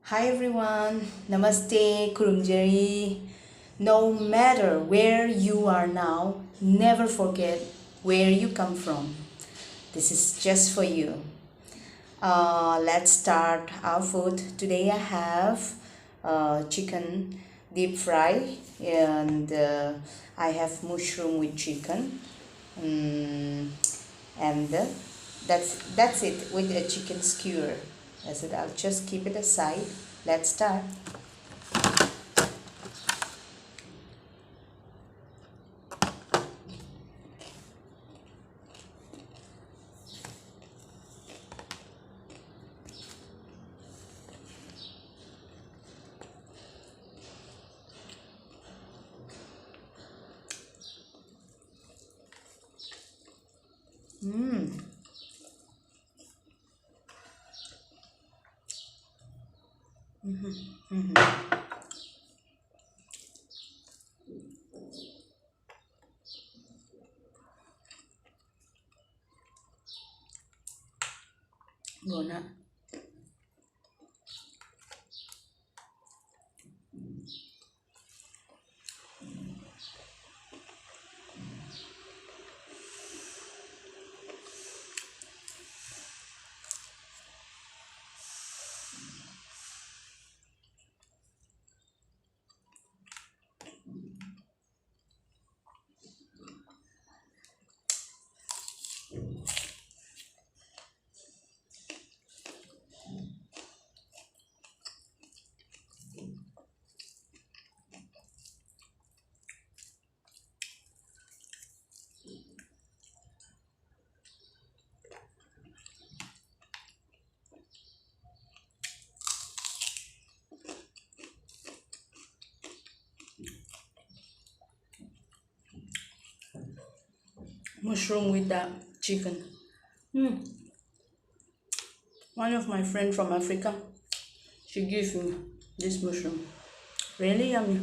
Hi everyone, Namaste, Kurumjeri. No matter where you are now, never forget where you come from. This is just for you. Let's start our food. Today I have chicken deep fry and I have mushroom with chicken. Mm, and that's it with a chicken skewer. That's it. I'll just keep it aside. Let's start. Guna. Mushroom with that chicken. One of my friend from Africa, she gave me this mushroom. Really yummy.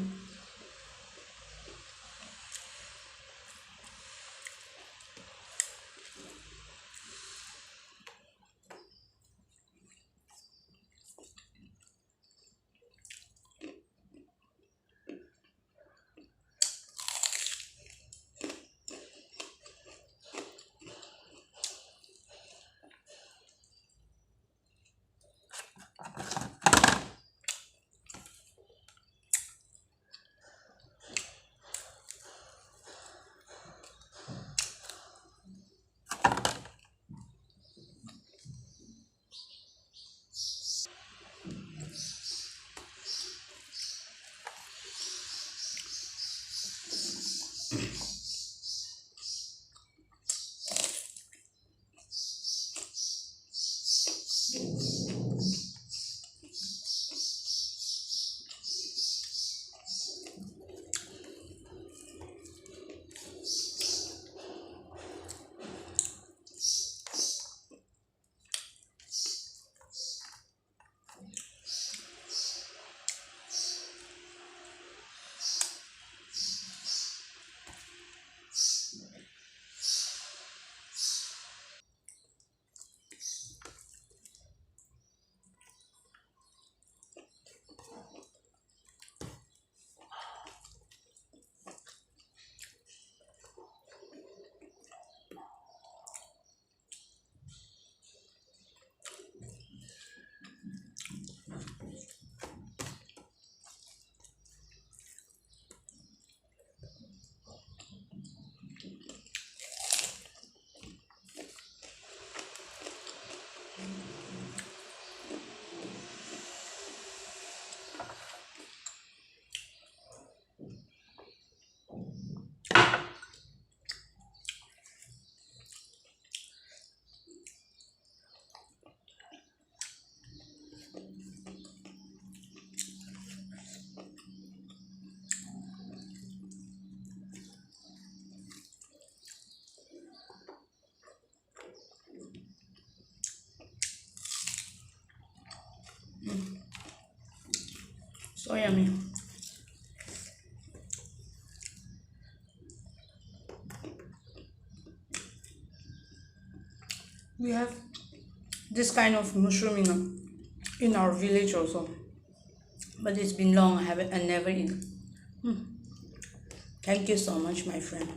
So yummy. We have this kind of mushroom in our village also. But it's been long. I never eat. Thank you so much, my friend.